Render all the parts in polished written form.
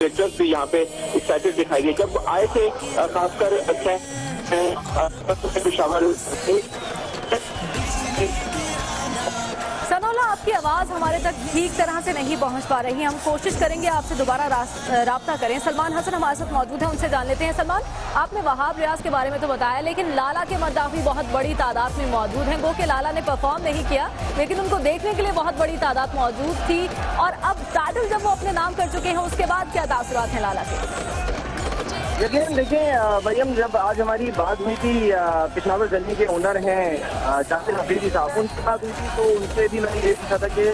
Directors भी यहाँ पे एक्साइटेड दिखाई दिए जब आए थे, खासकर पेशावर। सनोला, आपकी आवाज़ हमारे तक ठीक तरह से नहीं पहुंच पा रही है। हम कोशिश करेंगे आपसे दोबारा राब्ता करें। सलमान हसन हमारे साथ मौजूद हैं, उनसे जान लेते हैं। सलमान, आपने वहाब रियाज के बारे में तो बताया, लेकिन लाला के मद्दाही बहुत बड़ी तादाद में मौजूद हैं। गो के लाला ने परफॉर्म नहीं किया, लेकिन उनको देखने के लिए बहुत बड़ी तादाद मौजूद थी। और अब टाइटल जब वो अपने नाम कर चुके हैं, उसके बाद क्या तासुरात हैं लाला के? लेकिन देखिए मरियम, जब आज हमारी बात हुई थी पेशावर जलमी के ओनर हैं जाहिद अफरीदी साहब, उनसे बात हुई थी, तो उनसे भी मैंने ये पूछा था कि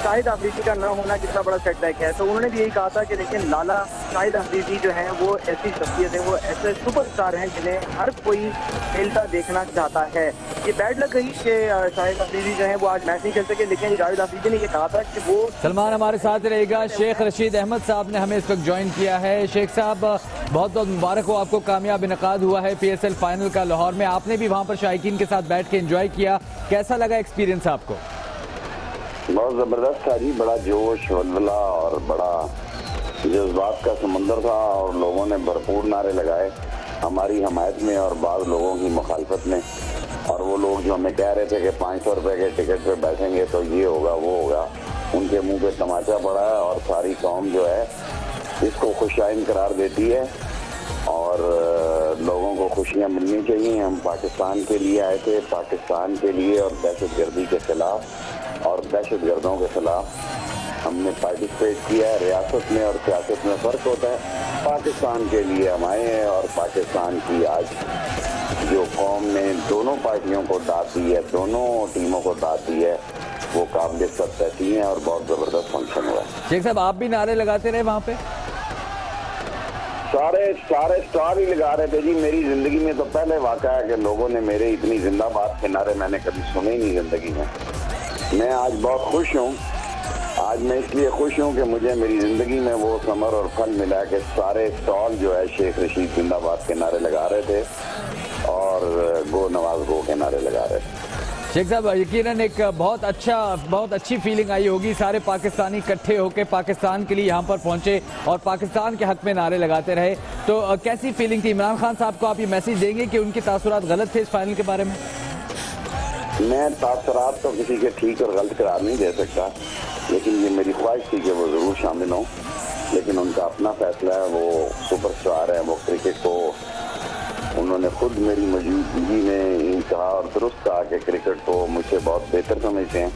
शाहिद अफरीदी का न होना कितना बड़ा सेटबैक है। तो उन्होंने भी यही कहा था कि लेकिन लाला शाहिद अफरीदी जो है वो ऐसी शख्सियत है, वो ऐसे सुपरस्टार हैं जिन्हें हर कोई खेलता देखना चाहता है। ये बैड लग गई कि शाहिद अफरीदी जो है वो आज मैच नहीं खेल सके, लेकिन जाहिद अफरीदी ने ये कहा था कि वो। सलमान हमारे साथ रहेगा। शेख रशीद अहमद साहब ने हमें इस वक्त ज्वाइन किया है। शेख साहब, बहुत बहुत मुबारक हो, आपको कामयाब इनकाद हुआ है PSL फाइनल का लाहौर में। आपने भी वहाँ पर शायकीन के साथ बैठ के एंजॉय किया, कैसा लगा एक्सपीरियंस आपको? बहुत ज़बरदस्त था जी, बड़ा जोश वलवला और बड़ा जज्बात का समंदर था और लोगों ने भरपूर नारे लगाए हमारी हमायत में और बाद लोगों की मुखालफत में। और वो लोग जो हमें कह रहे थे कि 500 रुपये के टिकट पे बैठेंगे तो ये होगा वो होगा, उनके मुंह पे तमाचा पड़ा है। और सारी कौम जो है इसको खुशाइन करार देती है और लोगों को खुशियाँ मिलनी चाहिए। हम पाकिस्तान के लिए आए थे, पाकिस्तान के लिए और दहशतगर्दी के खिलाफ और दहशतगर्दों के खिलाफ हमने पार्टिसिपेट किया है। रियासत में और सियासत में फ़र्क होता है। पाकिस्तान के लिए हम आए हैं और पाकिस्तान की आज जो कौम ने दोनों पार्टियों को दाद दी है, दोनों टीमों को दाद दी है, वो काबिल सत्ती है और बहुत ज़बरदस्त फंक्शन हुआ है। शेख साहब, आप भी नारे लगाते रहे वहाँ पे? सारे स्टार ही लगा रहे थे जी। मेरी जिंदगी में तो पहले वाक़ा है कि लोगों ने मेरे इतनी जिंदाबाद के नारे मैंने कभी सुने ही नहीं जिंदगी में। मैं आज बहुत खुश हूँ। आज मैं इसलिए खुश हूँ कि मुझे मेरी ज़िंदगी में वो समर और फल मिला कि सारे स्टॉल जो है शेख रशीद जिंदाबाद के नारे लगा रहे थे और गो नवाज गो के नारे लगा रहे थे। शेख साहब, यकीनन एक बहुत अच्छी फीलिंग आई होगी। सारे पाकिस्तानी इकट्ठे होकर पाकिस्तान के लिए यहाँ पर पहुँचे और पाकिस्तान के हक में नारे लगाते रहे, तो कैसी फीलिंग थी? इमरान खान साहब को आप ये मैसेज देंगे कि उनके तासुरात गलत थे इस फाइनल के बारे में? मैं तासुरात तो किसी के ठीक और गलत करार नहीं दे सकता, लेकिन ये मेरी ख्वाहिश थी कि वो ज़रूर शामिल हों। लेकिन उनका अपना फैसला है, वो सुपरस्टार है, वो क्रिकेट को उन्होंने खुद मेरी मौजूदगी में कहा और दुरुस्त कहा कि क्रिकेट को मुझसे बहुत बेहतर समझते हैं,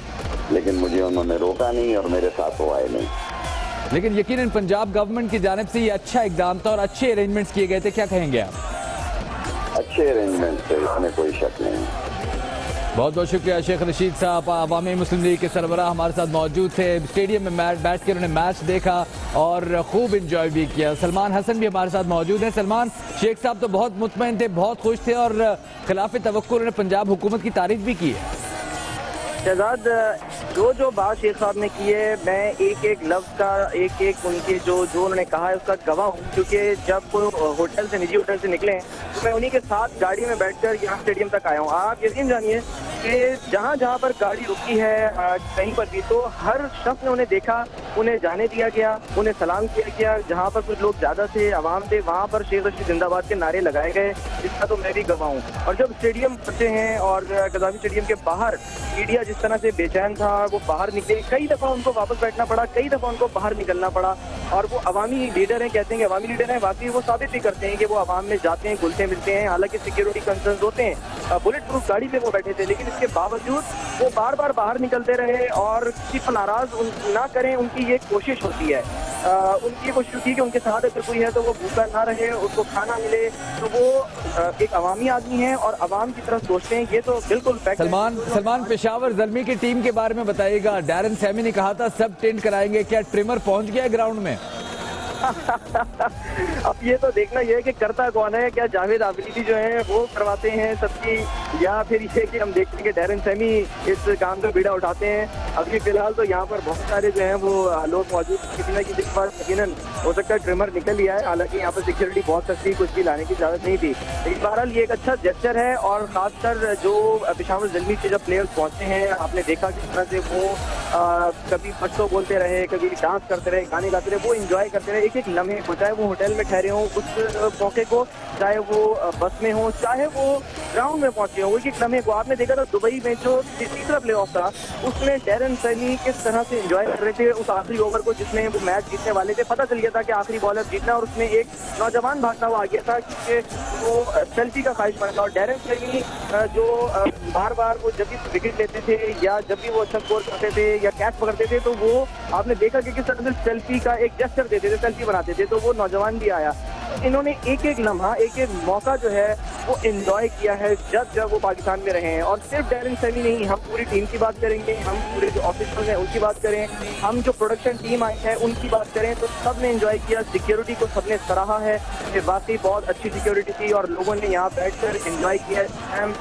लेकिन मुझे उन्होंने रोका नहीं और मेरे साथ वो आए नहीं। लेकिन यकीनन पंजाब गवर्नमेंट की जानिब से ये अच्छा इकदाम था और अच्छे अरेंजमेंट्स किए गए थे, क्या कहेंगे आप? अच्छे अरेंजमेंट थे, इसमें कोई शक नहीं। बहुत बहुत शुक्रिया शेख रशीद साहब, अवामी मुस्लिम लीग के सरबराह हमारे साथ मौजूद थे। स्टेडियम में बैठ कर उन्होंने मैच देखा और खूब इंजॉय भी किया। सलमान हसन भी हमारे साथ मौजूद हैं। सलमान, शेख साहब तो बहुत मुतमईन थे, बहुत खुश थे और खिलाफ तवक्कुल उन्होंने पंजाब हुकूमत की तारीफ भी की है। शहजाद, जो बात शेख साहब ने की है, मैं एक एक लफ्ज़ का, एक एक उनके जो उन्होंने कहा है उसका गवाह हूँ, क्योंकि जब होटल से, निजी होटल से निकले तो मैं उन्हीं के साथ गाड़ी में बैठकर यहाँ स्टेडियम तक आया हूँ। आप यकीन जानिए कि जहाँ जहाँ पर गाड़ी रुकी है कहीं पर भी, तो हर शख्स ने उन्हें देखा, उन्हें जाने दिया गया, उन्हें सलाम किया गया। जहाँ पर कुछ लोग ज़्यादा थे, आवाम थे, वहाँ पर शेख रशीद जिंदाबाद के नारे लगाए गए, इसका तो मैं भी गवाह हूँ। और जब स्टेडियम पहुँचे हैं और कज़ाफ़ी स्टेडियम के बाहर मीडिया जिस तरह से बेचैन था, वो बाहर निकले, कई दफ़ा उनको वापस बैठना पड़ा, कई दफ़ा उनको बाहर निकलना पड़ा। और वो अवामी लीडर हैं, कहते हैं कि अवामी लीडर हैं, वाकई वो साबित भी करते हैं कि वो अवाम में जाते हैं, घुलते मिलते हैं। हालांकि सिक्योरिटी कंसर्न होते हैं, बुलेट प्रूफ गाड़ी पे वो बैठे थे, लेकिन इसके बावजूद वो बार बार बाहर निकलते रहे और किसी को नाराज ना करें, उनकी ये कोशिश होती है। उनकी ये कोशिश होती है कि उनके साथ अगर कोई है तो वो भूखा ना रहे, उसको खाना मिले। तो वो एक अवामी आदमी है और अवाम की तरफ सोचते हैं, ये तो बिल्कुल सलमान, पेशावर ज़ल्मी की टीम के बारे में बताइएगा। डैरन सैमी ने कहा था सब टेंट कराएंगे, क्या ट्रिमर पहुंच गया ग्राउंड में? अब ये तो देखना ये है कि करता कौन है, क्या जावेद अफरीदी जो है वो करवाते हैं सबकी, या फिर ये कि हम देखते हैं कि डैरन सैमी इस काम का बीड़ा उठाते हैं। अभी फिलहाल तो यहाँ पर बहुत सारे जो हैं वो लोग मौजूद, किसी न किसी के पास यकीनन हो सकता है ट्रिमर निकल लिया है। हालांकि यहाँ पर सिक्योरिटी बहुत सख्त थी, कुछ भी लाने की इजाज़त नहीं थी, लेकिन बहरहाल ये एक अच्छा जेस्चर है। और खासकर जो पेशावर ज़ल्मी के जब प्लेयर्स पहुँचे हैं, आपने देखा किस तरह से वो कभी पश्तो बोलते रहे, कभी डांस करते रहे, गाने गाते रहे, वो एंजॉय करते रहे एक एक लम्हे को, चाहे वो होटल में ठहरे हों उस मौके को, चाहे वो बस में हो, चाहे वो ग्राउंड में पहुंचे हो, एक एक लम्हे को। आपने देखा था दुबई में जो तीसरा प्ले ऑफ था उसमें डैरेन सैमी किस तरह से एंजॉय कर रहे थे उस आखिरी ओवर को जिसमें वो मैच जीतने वाले थे। पता चल गया था कि आखिरी बॉलर जीतना, और उसमें एक नौजवान भागता हुआ आ गया था क्योंकि वो सेल्फी का ख्वाहिशमंद था। और डैरेन सैमी जो बार बार वो जब भी विकेट लेते थे या जब भी वो अच्छा स्कोर करते थे या कैच पकड़ते थे तो वो आपने देखा कि किस तरह से सेल्फी का एक जेस्चर देते थे, सेल्फी बनाते थे। तो वो नौजवान भी आया, इन्होंने एक एक लम्हा, एक एक मौका जो है वो एंजॉय किया है जब जब वो पाकिस्तान में रहे हैं। और सिर्फ डैरेन सैमी नहीं, हम पूरी टीम की बात करेंगे, हम पूरे जो ऑफिशियल हैं उनकी बात करें, हम जो प्रोडक्शन टीम आई है उनकी बात करें, तो सब ने एंजॉय किया। सिक्योरिटी को सबने सराहा है, ये वाकई बहुत अच्छी सिक्योरिटी थी और लोगों ने यहाँ बैठकर एंजॉय किया।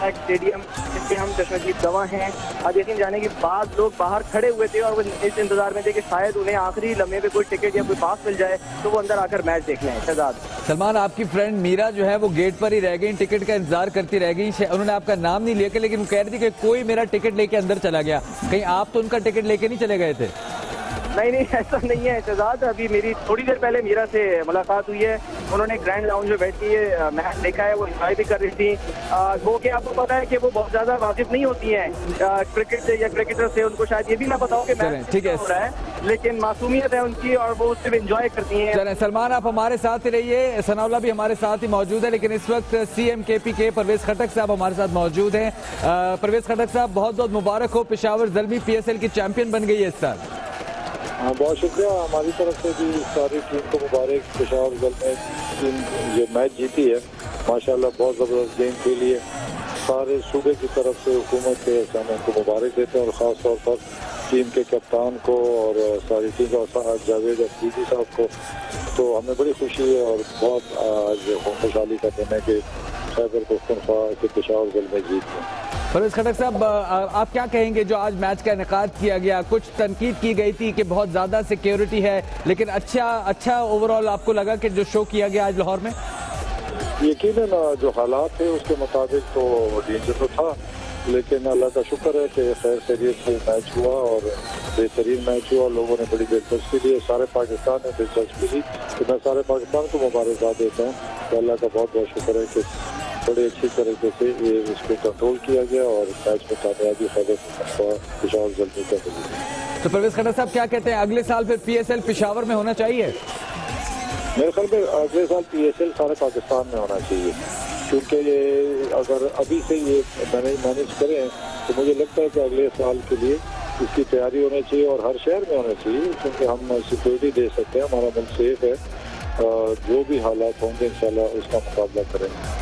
स्टेडियम जिसके हम चश्मदीद गवाह हैं। अब यकीन जाने के बाद लोग बाहर खड़े हुए थे और वो इस इंतजार में थे कि शायद उन्हें आखिरी लम्हे पे कोई टिकट या कोई पास मिल जाए तो वो अंदर आकर मैच देखने हैं। शहजाद सलमान, आपकी फ्रेंड मीरा जो है वो गेट पर ही रह गई, टिकट का इंतजार करती रह गई। उन्होंने आपका नाम नहीं लिया, लेकिन वो कह रही थी कि कोई मेरा टिकट लेके अंदर चला गया। कहीं आप तो उनका टिकट लेके नहीं चले गए थे? नहीं, ऐसा नहीं है शहजाद। अभी मेरी थोड़ी देर पहले मीरा से मुलाकात हुई है, उन्होंने ग्रैंड लाउंज में बैठ के मैच देखा है, वो एंजॉय भी कर रही थी। वो कि आपको पता है कि वो बहुत ज्यादा वाकिफ नहीं होती हैं क्रिकेट से या क्रिकेटर से, उनको शायद ये भी ना पता हो कि मैच ठीक हो रहा है, लेकिन मासूमियत है उनकी और वो सिर्फ एंजॉय करती हैं। चलें सलमान, आप हमारे साथ ही रहिए। सनाउल्ला भी हमारे साथ ही मौजूद है, लेकिन इस वक्त CMKP के परवेज खटक साहब हमारे साथ मौजूद हैं। परवेज खटक साहब, बहुत बहुत मुबारक हो, पेशावर ज़ल्मी PSL की चैंपियन बन गई है इस साल। हाँ, बहुत शुक्रिया। हमारी तरफ से भी सारी टीम को मुबारक। पेशावर ज़ल्मी टीम ये मैच जीती है, माशाल्लाह बहुत ज़बरदस्त गेम खेली है। सारे सूबे की तरफ से हुकूमत के हम उनको मुबारक देते हैं और ख़ास तौर पर टीम के कप्तान को और सारी टीम का जावेद अफरीदी साहब को। तो हमें बड़ी खुशी है और बहुत आज खुशहाली का दिन है कि खैबर पख्तूनख्वा के पेशावर ज़ल्मी जीत गए। परवेज खटक साहब, आप क्या कहेंगे जो आज मैच का इनेकाद किया गया? कुछ तनकीद की गई थी कि बहुत ज़्यादा सिक्योरिटी है, लेकिन अच्छा ओवरऑल आपको लगा कि जो शो किया गया आज लाहौर में? यकीनन जो हालात थे उसके मुताबिक तो डेंजर तो था, लेकिन अल्लाह का शुक्र है कि खैर खैरियत से मैच हुआ और बेहतरीन मैच हुआ। लोगों ने बड़ी दिलचस्पी ली, सारे पाकिस्तान ने दिलचस्पी ली, तो मैं सारे पाकिस्तान को मुबारकबाद देता हूँ। तो अल्लाह का बहुत बहुत शुक्र है कि बड़े अच्छी तरीके से ये इसको कंट्रोल किया गया और मैच में कामयाबी पेशावर ज़ल्मी का मिली। तो परवेज खटक साहब, क्या कहते हैं, अगले साल फिर PSL पेशावर में होना चाहिए? मेरे ख्याल में अगले साल PSL सारे पाकिस्तान में होना चाहिए, क्योंकि ये अगर अभी से ये मैनेज करें तो मुझे लगता है कि अगले साल के लिए इसकी तैयारी होनी चाहिए और हर शहर में होना चाहिए, क्योंकि हम सिक्योरिटी दे सकते हैं, हमारा मुल्क सेफ है। जो भी हालात होंगे इंशाल्लाह उसका मुकाबला करेंगे।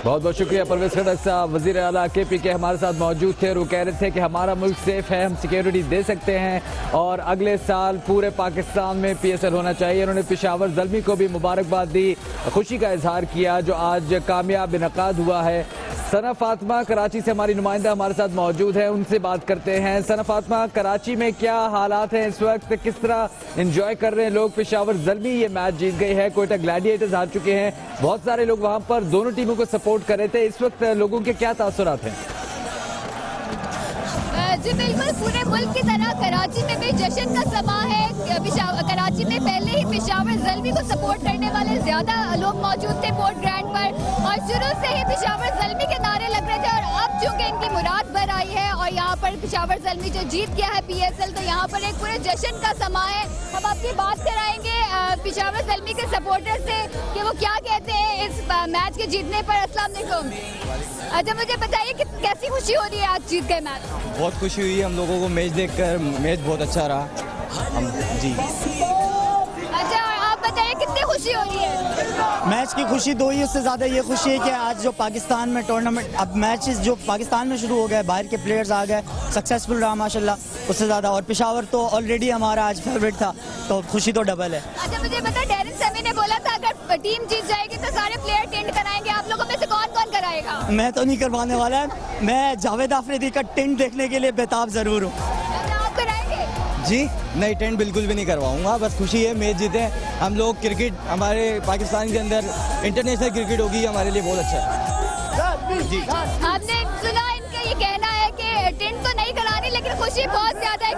बहुत बहुत शुक्रिया परवेज खटक साहब, वज़ीर आला KP के हमारे साथ मौजूद थे और वो कह रहे थे कि हमारा मुल्क सेफ है, हम सिक्योरिटी दे सकते हैं और अगले साल पूरे पाकिस्तान में PSL होना चाहिए। उन्होंने पेशावर ज़ल्मी को भी मुबारकबाद दी, खुशी का इजहार किया जो आज कामयाब इनेकाद हुआ है। सना फातिमा कराची से हमारी नुमाइंदा हमारे साथ मौजूद है, उनसे बात करते हैं। सना फातिमा, कराची में क्या हालात हैं इस वक्त, किस तरह एंजॉय कर रहे हैं लोग? पेशावर ज़ल्मी ये मैच जीत गई है, कोयटा ग्लैडिएटर्स हार चुके हैं, बहुत सारे लोग वहां पर दोनों टीमों को सपोर्ट कर रहे थे। इस वक्त लोगों के क्या तासुरात हैं? जी बिल्कुल, पूरे मुल्क की तरह कराची में भी जश्न का समा है। कराची में पहले ही पेशावर ज़ल्मी को सपोर्ट करने वाले ज्यादा लोग मौजूद थे पोर्ट ग्रैंड पर और शुरू से ही पेशावर ज़ल्मी के नारे लग रहे थे और अब चूंकि इनकी मुराद भर आई है और यहाँ पर पेशावर ज़ल्मी जो जीत गया है PSL, तो यहाँ पर एक पूरे जश्न का समा है। हम आपकी बात कराएंगे पेशावर ज़ल्मी के सपोर्टर से कि वो क्या कहते हैं इस मैच के जीतने पर। अस्सलाम वालेकुम। अच्छा, मुझे बताइए कि कैसी खुशी हो रही है आज जीत गए मैच? बहुत खुशी हुई हम लोगों को मैच देखकर, मैच बहुत अच्छा रहा जी। अच्छा, आप बताइए कितनी खुशी हो रही है? मैच की खुशी दो ही, उससे ज़्यादा ये खुशी है कि आज जो पाकिस्तान में टूर्नामेंट, अब मैचेस जो पाकिस्तान में शुरू हो गए, बाहर के प्लेयर्स आ गए, सक्सेसफुल रहा माशाल्लाह, उससे ज़्यादा। और पेशावर तो ऑलरेडी हमारा आज फेवरेट था, तो खुशी तो डबल है। अच्छा, मुझे बता, डैरेन सैमी ने बोला था अगर टीम जीत जाएगी तो सारे प्लेयर टेंट कराएंगे, आप लोगों में से कौन कौन कराएगा? मैं तो नहीं करवाने वाला है, मैं जावेद अफरीदी का टेंट देखने के लिए बेताब ज़रूर हूँ। आप कराएंगे? जी नहीं, टेंट बिल्कुल भी नहीं करवाऊंगा, बस खुशी है मैच जीते। हम लोग क्रिकेट, हमारे पाकिस्तान के अंदर इंटरनेशनल क्रिकेट होगी, हमारे लिए बहुत अच्छा है जी। आपने सुना इनका ये कहना है कि टेंट तो नहीं नहीं करानी, लेकिन खुशी बहुत ज्यादा है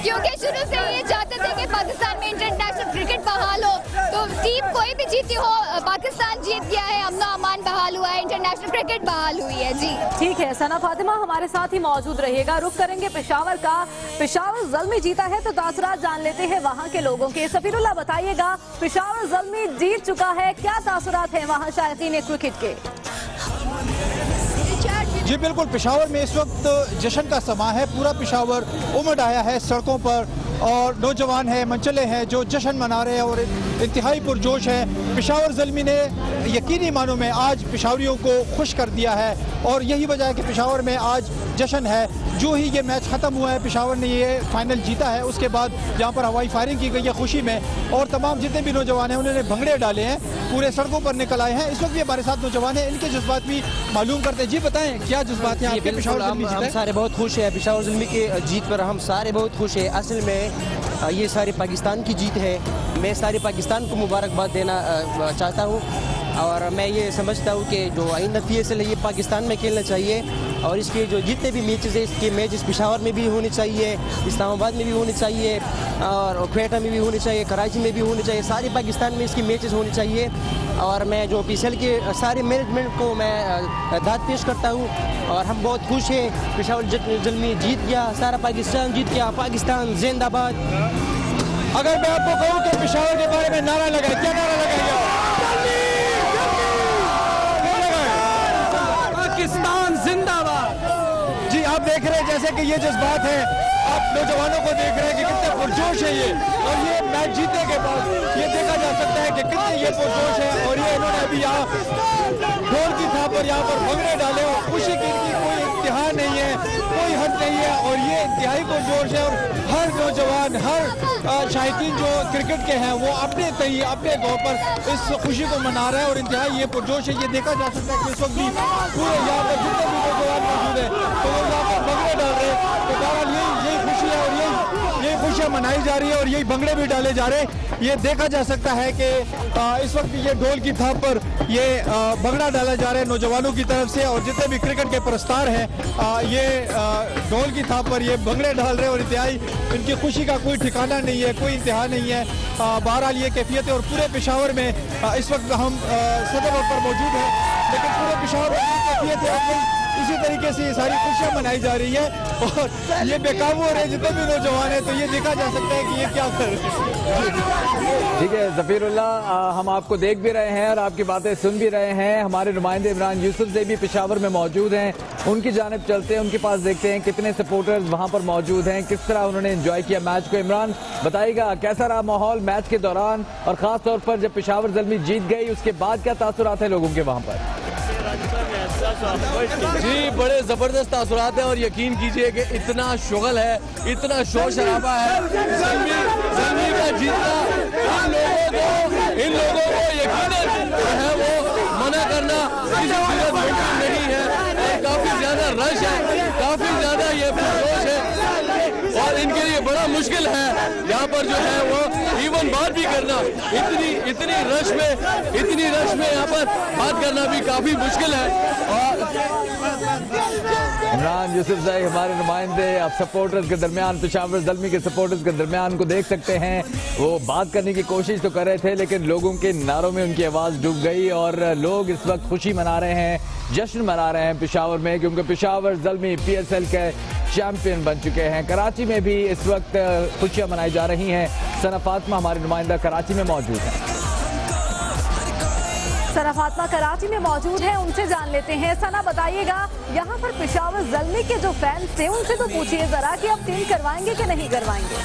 क्योंकि शुरू से ये चाहते थे कि पाकिस्तान में इंटरनेशनल क्रिकेट बहाल हो। तो टीम कोई भी जीती हो, पाकिस्तान जीत गया है, अमन अमान बहाल हुआ है, इंटरनेशनल क्रिकेट बहाल हुई है। जी ठीक है, सना फातिमा हमारे साथ ही मौजूद रहिएगा। रुख करेंगे पेशावर का। पेशावर ज़ल्मी जीता है तो तासुरात जान लेते हैं वहाँ के लोगों के। सफीरुल्लाह बताइएगा, पेशावर ज़ल्मी जीत चुका है, क्या तासुरात हैं वहाँ शायकीन क्रिकेट के? जी बिल्कुल, पेशावर में इस वक्त जश्न का समा है। पूरा पेशावर उमड़ आया है सड़कों पर और नौजवान हैं, मंचले हैं जो जश्न मना रहे हैं और इंतहाई पुरजोश है। पेशावर ज़ल्मी ने यकीनी मानों में आज पेशावरियों को खुश कर दिया है और यही वजह है कि पेशावर में आज जश्न है। जो ही ये मैच ख़त्म हुआ है, पेशावर ने ये फाइनल जीता है, उसके बाद यहाँ पर हवाई फायरिंग की गई है खुशी में और तमाम जितने भी नौजवान हैं उन्होंने भंगड़े डाले हैं, पूरे सड़कों पर निकल आए हैं। इस वक्त भी हमारे साथ नौजवान हैं, इनके जज्बात भी मालूम करते हैं। जी बताएं, क्या जज्बात हैं आपके? पेशावर ज़ल्मी हम सारे बहुत खुश हैं, पेशावर ज़ल्मी की जीत पर हम सारे बहुत खुश हैं। असल में ये सारे पाकिस्तान की जीत है। मैं सारे पाकिस्तान को मुबारकबाद देना चाहता हूँ और मैं ये समझता हूँ कि जो आइंदा PSL है ये पाकिस्तान में खेलना चाहिए और इसके जो जितने भी मैचेस हैं इसके मैचेस पेशावर में भी होने चाहिए, इस्लामाबाद में भी होने चाहिए और क्वेटा में भी होने चाहिए, कराची में भी होने चाहिए, सारे पाकिस्तान में इसकी मैचेस होने चाहिए। और मैं जो PSL के सारे मैनेजमेंट को मैं दाद पेश करता हूँ और हम बहुत खुश हैं। पेशावर ज़ल्मी जीत गया, सारा पाकिस्तान जीत गया, पाकिस्तान जिंदाबाद। अगर मैं आपको कहूँ कि पेशावर के बारे में नारा लगाए, क्या नारा लगाएगा? पाकिस्तान जिंदाबाद। जी आप देख रहे हैं जैसे कि ये जज्बात है, आप नौजवानों को देख रहे हैं कि कितने पुरजोश है ये और ये मैच जीतने के बाद ये देखा जा सकता है कि कितने ये पुरजोश है और ये इन्होंने अभी यहाँ ढोल की थाप पर यहाँ पर भंगड़े डाले और खुशी की इनकी कोई इंतहा नहीं है, कोई हद नहीं है और ये इंतहाई पुरजोश है और हर नौजवान, हर शायकीन जो क्रिकेट के हैं वो अपने तय अपने तौर पर इस खुशी को मना रहे हैं और इंतहाई ये पुरजोश है। ये देखा जा सकता है कि इस वक्त भी पूरे यहाँ पर जितने भी नौजवान मौजूद है तो वो यहाँ पर भंगड़े डाल रहे हैं। तो बहरहाल यही खुशी है और यही खुशियाँ मनाई जा रही है और यही भंगड़े भी डाले जा रहे हैं। ये देखा जा सकता है कि इस वक्त ये ढोल की थाप पर ये भंगड़ा डाला जा रहा है नौजवानों की तरफ से और जितने भी क्रिकेट के परस्तार हैं ये ढोल की थाप पर ये भंगड़े डाल रहे हैं और इंतहाई इनकी खुशी का कोई ठिकाना नहीं है, कोई इंतहा नहीं है। बहरहाल ये कैफियत है और पूरे पेशावर में इस वक्त हम सदर रोड पर मौजूद हैं, लेकिन पूरे पेशावर में ये कैफियत है, इसी तरीके से ये सारी खुशियाँ मनाई जा रही है और ये बेकाबू हो रहे हैं जितने भी नौजवान हैं। तो ये देखा जा सकता है कि ये क्या कर रहे हैं। ठीक है ज़फ़ीरुल्लाह, हम आपको देख भी रहे हैं और आपकी बातें सुन भी रहे हैं। हमारे नुमाइंदे इमरान यूसुफ से भी पेशावर में मौजूद हैं, उनकी जानिब चलते हैं, उनके पास देखते हैं कितने सपोर्टर्स वहाँ पर मौजूद हैं, किस तरह उन्होंने एंजॉय किया मैच को। इमरान बताइएगा कैसा रहा माहौल मैच के दौरान और ख़ास तौर पर जब पेशावर ज़ल्मी जीत गई उसके बाद क्या तासुरात है लोगों के वहाँ पर? जी बड़े ज़बरदस्त तासुरात हैं और यकीन कीजिए कि इतना शुगल है, इतना शोर शराबा है, ज़ल्मी का जीतना इन लोगों को यकीनन जो है वो मना करना किसी सूरत मुमकिन नहीं है और काफ़ी ज़्यादा रश है, काफ़ी ज़्यादा ये पुरजोश है और इनके लिए बड़ा मुश्किल है यहाँ पर जो है वो इवन बात भी करना, इतनी रश में यहाँ पर बात करना भी काफ़ी मुश्किल है। इमरान यूसुफ भाई हमारे नुमाइंदे, आप सपोर्टर्स के दरमियान, पेशावर ज़ल्मी के सपोर्टर्स के दरमियान को देख सकते हैं, वो बात करने की कोशिश तो कर रहे थे लेकिन लोगों के नारों में उनकी आवाज़ डूब गई और लोग इस वक्त खुशी मना रहे हैं, जश्न मना रहे हैं पेशावर में, क्योंकि पेशावर ज़ल्मी PSL के चैंपियन बन चुके हैं। कराची में भी इस वक्त खुशियाँ मनाई जा रही हैं। सना फातिमा हमारे नुमाइंदा कराची में मौजूद है। सना फातिमा कराची में मौजूद है, उनसे जान लेते हैं। सना बताइएगा, यहाँ पर पेशावर ज़ल्मी के जो फैंस थे उनसे तो पूछिए जरा कि अब टीम करवाएंगे कि नहीं करवाएंगे?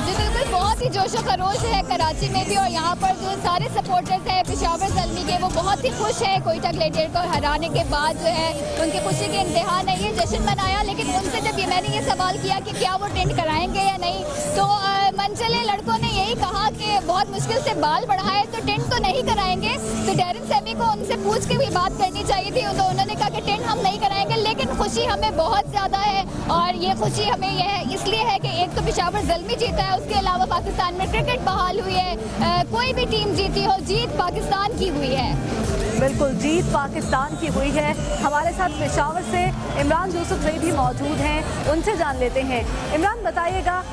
जी बिल्कुल, बहुत ही जोशो खरोश है कराची में भी और यहाँ पर जो सारे सपोर्टर्स हैं पेशावर ज़ल्मी के वो बहुत ही खुश है। कोयटा ग्लेडिएटर को हराने के बाद जो है उनकी खुशी की इंतहा नहीं है, जश्न मनाया। लेकिन उनसे जब मैंने ये सवाल किया कि क्या वो टेंट कराएंगे या नहीं तो मनचले लड़कों ने यही कहा कि बहुत मुश्किल मुश्किल से बाल बढ़ाए तो टेंट तो नहीं कराएंगे। तो डेरिन सेमी को उनसे पूछ के भी बात करनी चाहिए थी, तो उन्होंने कहा कि टेंट हम नहीं कराएंगे, लेकिन खुशी हमें बहुत ज़्यादा है। और ये खुशी हमें यह इसलिए है कि एक तो पेशावर ज़ल्मी जीता है, उसके अलावा पाकिस्तान में क्रिकेट बहाल हुई है। कोई भी टीम जीती हो, जीत पाकिस्तान की हुई है। बिल्कुल, जीत पाकिस्तान की हुई है। हमारे साथ पेशावर से इमरान यूसुफ भाई भी मौजूद हैं, उनसे जान लेते हैं। इमरान बताइएगा,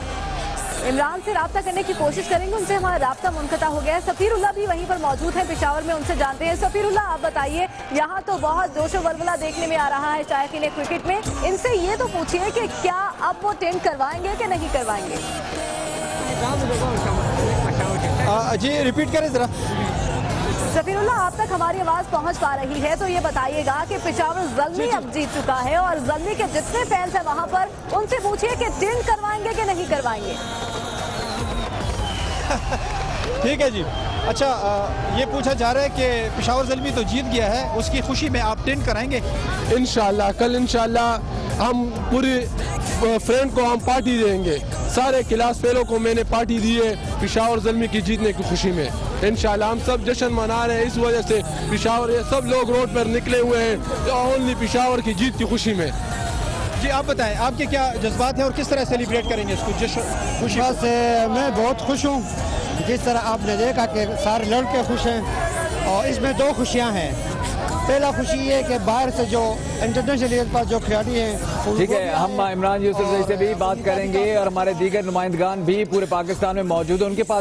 इमरान से रब्ता करने की कोशिश करेंगे, उनसे हमारा रब्ता मुनक़ता हो गया है। सफीरुल्लाह भी वहीं पर मौजूद है पेशावर में, उनसे जानते हैं। सफीरुल्लाह, आप बताइए, यहाँ तो बहुत जोशो वलवला देखने में आ रहा है शायकीन क्रिकेट में, इनसे ये तो पूछिए कि क्या अब वो टेंट करवाएंगे कि नहीं करवाएंगे? जी रिपीट करें जरा। सफीरुल्लाह, आप तक हमारी आवाज़ पहुंच पा रही है तो ये बताइएगा कि पेशावर ज़ल्मी अब जीत चुका है और ज़ल्मी के जितने फैंस हैं वहां पर, उनसे पूछिए कि टेंट करवाएंगे कि नहीं करवाएंगे। ठीक है जी। अच्छा, ये पूछा जा रहा है कि पेशावर ज़ल्मी तो जीत गया है, उसकी खुशी में आप टेंट कराएंगे? इंशाल्लाह कल इंशाल्लाह हम पूरी फ्रेंड को हम पार्टी देंगे। सारे क्लास फेलों को मैंने पार्टी दी है पेशावर ज़ल्मी की जीतने की खुशी में। इंशाल्लाह हम सब जश्न मना रहे हैं, इस वजह से पेशावर ये सब लोग रोड पर निकले हुए हैं ओनली पेशावर की जीत की खुशी में। जी आप बताएं, आपके क्या जज्बात हैं और किस तरह सेलिब्रेट करेंगे इसको, जश्न खुशी? बस मैं बहुत खुश हूँ, जिस तरह आपने देखा कि सारे लड़के खुश हैं। और इसमें दो खुशियाँ हैं। पहला खुशी ये कि बाहर से जो इंटरनेशनल लेवल पर जो खिलाड़ी हैं, ठीक है, हम इमरान यूसुफ से भी बात करेंगे और हमारे दीगर नुमाइंदगान भी पूरे पाकिस्तान में मौजूद हैं, उनके पास